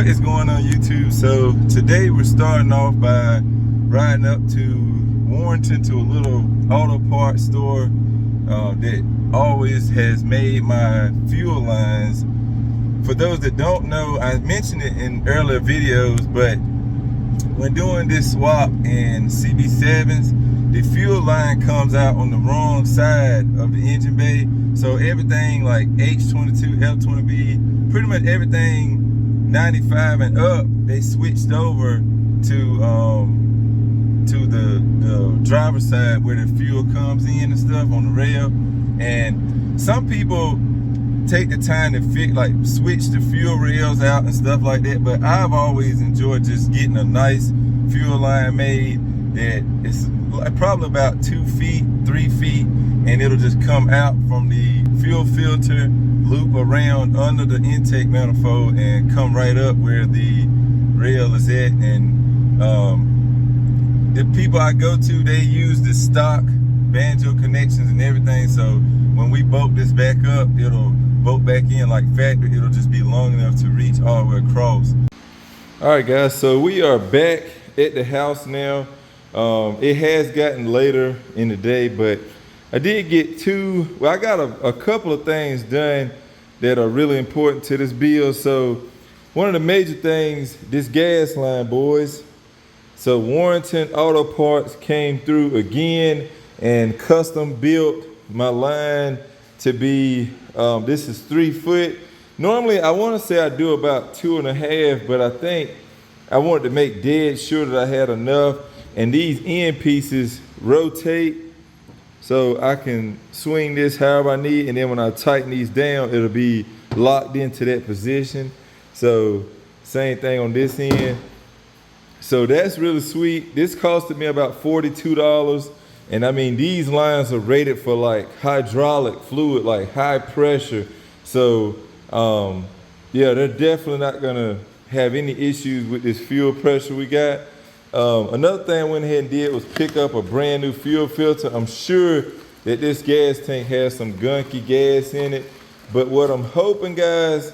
What is going on YouTube? So today we're starting off by riding up to Warrenton to a little auto parts store that always has made my fuel lines. For those that don't know, I mentioned it in earlier videos, but when doing this swap in CB7s, the fuel line comes out on the wrong side of the engine bay. So everything like H22, F20B, pretty much everything 95 and up, they switched over to the driver's side where the fuel comes in and stuff on the rail. And some people take the time to switch the fuel rails out and stuff like that, but I've always enjoyed just getting a nice fuel line made that is probably about 2 feet, 3 feet, and it'll just come out from the fuel filter, loop around under the intake manifold, and come right up where the rail is at. And the people I go to, they use the stock banjo connections and everything, so when we bolt this back up, it'll bolt back in like factory. It'll just be long enough to reach all the way across. All right guys, so we are back at the house now. It has gotten later in the day, but I did get I got a couple of things done that are really important to this build. So one of the major things, this gas line, boys. So Warrenton Auto Parts came through again and custom built my line to be, this is 3 foot. Normally I want to say I do about 2.5, but I think I wanted to make dead sure that I had enough. And these end pieces rotate, so I can swing this however I need, and then when I tighten these down, it'll be locked into that position. So same thing on this end. So that's really sweet. This costed me about $42. And I mean, these lines are rated for like hydraulic fluid, like high pressure. So yeah, they're definitely not gonna have any issues with this fuel pressure we got. Another thing I went ahead and did was pick up a brand new fuel filter. I'm sure that this gas tank has some gunky gas in it, but what I'm hoping, guys,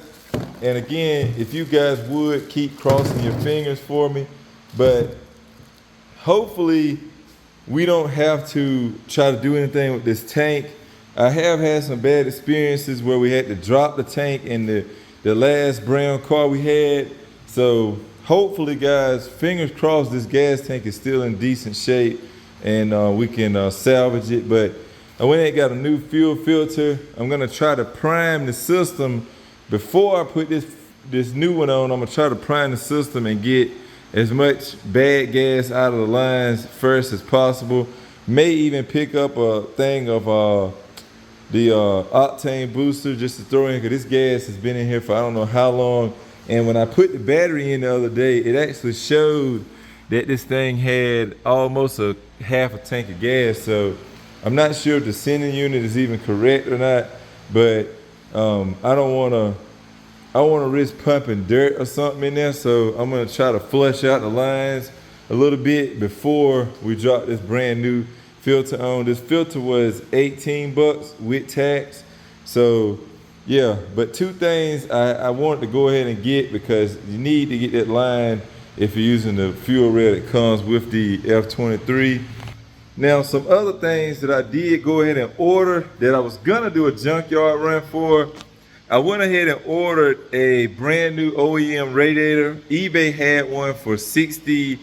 and again, if you guys would keep crossing your fingers for me, but hopefully we don't have to try to do anything with this tank. I have had some bad experiences where we had to drop the tank in the last brown car we had. So hopefully, guys, fingers crossed, this gas tank is still in decent shape and we can salvage it. But I went and got a new fuel filter. I'm gonna try to prime the system before I put this new one on. I'm gonna try to prime the system and get as much bad gas out of the lines first as possible. May even pick up a thing of the octane booster just to throw in, because this gas has been in here for I don't know how long. And when I put the battery in the other day, it actually showed that this thing had almost a half a tank of gas. So I'm not sure if the sending unit is even correct or not, but I don't want to risk pumping dirt or something in there. So I'm going to try to flush out the lines a little bit before we drop this brand new filter on. This filter was $18 with tax. So yeah, but two things I wanted to go ahead and get, because you need to get that line if you're using the fuel rail that comes with the F23. Now, some other things that I did go ahead and order that I was gonna do a junkyard run for. I went ahead and ordered a brand new OEM radiator. eBay had one for 60,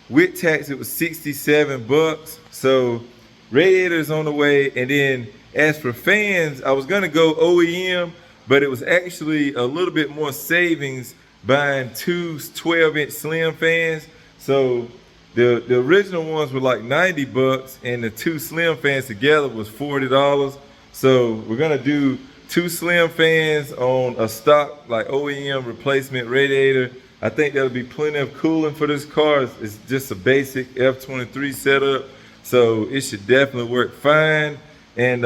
with tax it was $67. So radiator's on the way. And then as for fans, I was gonna go OEM, but it was actually a little bit more savings buying two 12-inch slim fans. So the original ones were like $90, and the two slim fans together was $40. So we're gonna do two slim fans on a stock like OEM replacement radiator. I think that'll be plenty of cooling for this car. It's just a basic F23 setup, so it should definitely work fine. And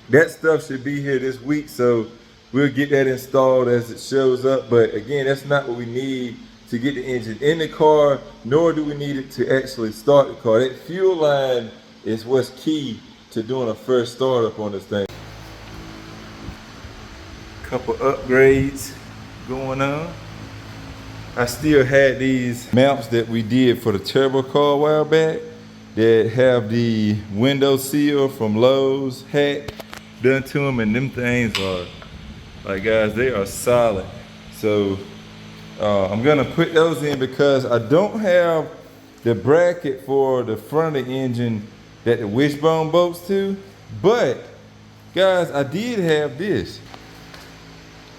that stuff should be here this week, so we'll get that installed as it shows up. But again, that's not what we need to get the engine in the car, nor do we need it to actually start the car. That fuel line is what's key to doing a first startup on this thing. Couple upgrades going on. I still had these mounts that we did for the turbo car a while back that have the window seal from Lowe's hat done to them, and them things are, like, guys, they are solid. So I'm gonna put those in because I don't have the bracket for the front of the engine that the wishbone bolts to, but guys, I did have this.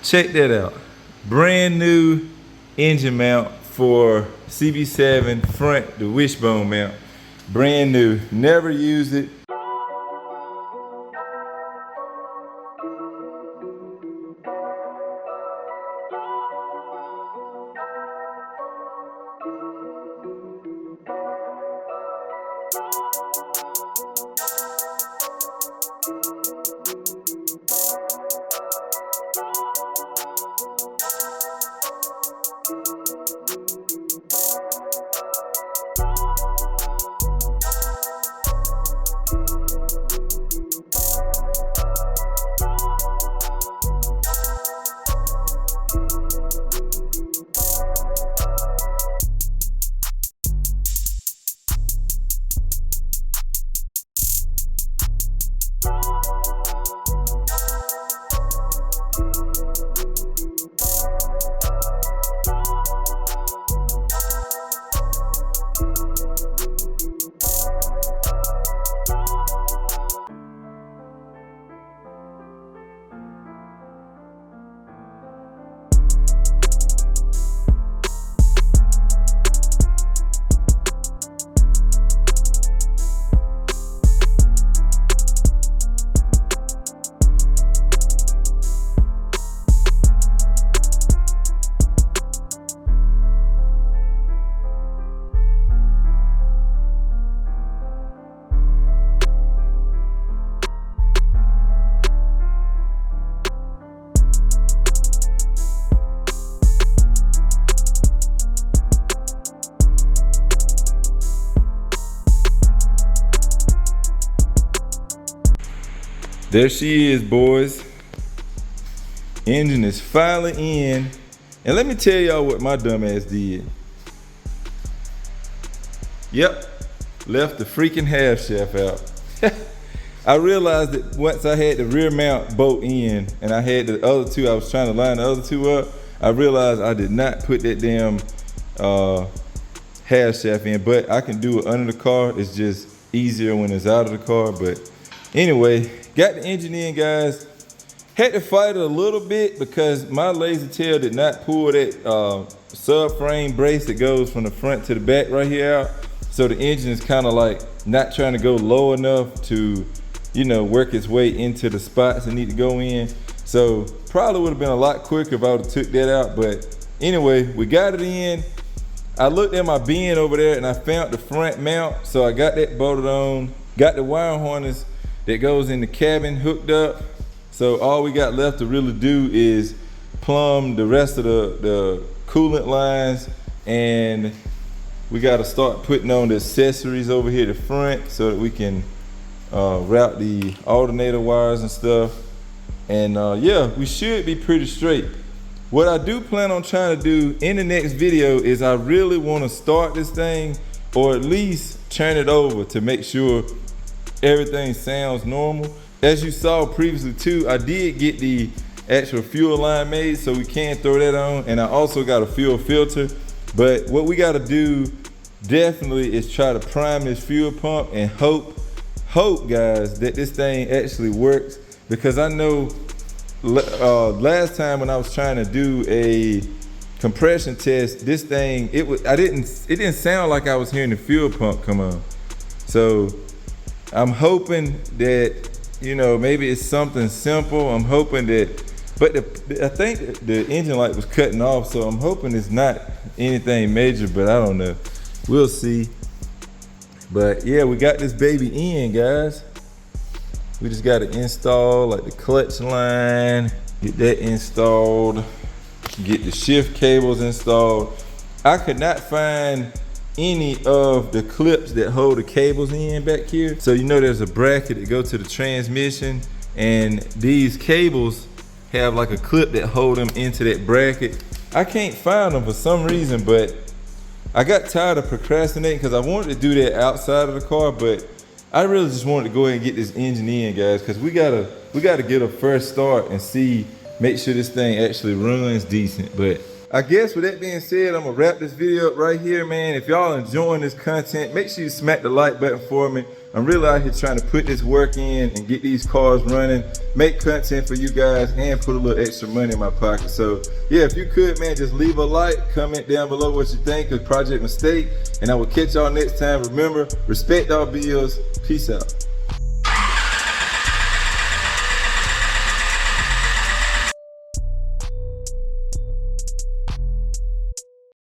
Check that out. Brand new engine mount for CB7 front, the wishbone mount. Brand new, never used it. There she is, boys. Engine is finally in. And let me tell y'all what my dumb ass did. Yep, left the freaking half shaft out. I realized that once I had the rear mount bolt in and I had the other two, I was trying to line the other two up, I realized I did not put that damn half shaft in, but I can do it under the car. It's just easier when it's out of the car. But anyway, got the engine in, guys. Had to fight it a little bit because my lazy tail did not pull that subframe brace that goes from the front to the back right here out. So the engine is kind of like not trying to go low enough to, you know, work its way into the spots it need to go in. So probably would have been a lot quicker if I would have took that out. But anyway, we got it in. I looked at my bin over there and I found the front mount. So I got that bolted on, got the wire harness that goes in the cabin hooked up. So all we got left to really do is plumb the rest of the coolant lines, and we got to start putting on the accessories over here at the front so that we can route the alternator wires and stuff. And yeah, we should be pretty straight. What I do plan on trying to do in the next video is I really want to start this thing, or at least turn it over to make sure everything sounds normal. As you saw previously too, I did get the actual fuel line made, so we can throw that on. And I also got a fuel filter. But what we got to do definitely is try to prime this fuel pump and hope guys that this thing actually works. Because I know last time when I was trying to do a compression test, this thing, it didn't sound like I was hearing the fuel pump come on. So I'm hoping that, you know, maybe it's something simple. I'm hoping that, but I think the engine light was cutting off, so I'm hoping it's not anything major, but I don't know. We'll see. But yeah, we got this baby in, guys. We just got to install like the clutch line, get that installed, get the shift cables installed. I could not find any of the clips that hold the cables in back here. So you know there's a bracket that goes to the transmission, and these cables have like a clip that hold them into that bracket. I can't find them for some reason, but I got tired of procrastinating because I wanted to do that outside of the car, but I really just wanted to go ahead and get this engine in, guys, because we gotta get a first start and make sure this thing actually runs decent. But I guess with that being said, I'm gonna wrap this video up right here, man. If y'all enjoying this content, make sure you smack the like button for me. I'm really out here trying to put this work in and get these cars running, make content for you guys, and put a little extra money in my pocket. So yeah, if you could, man, just leave a like, comment down below what you think of Project Mistake, and I will catch y'all next time. Remember, respect our bills. Peace out.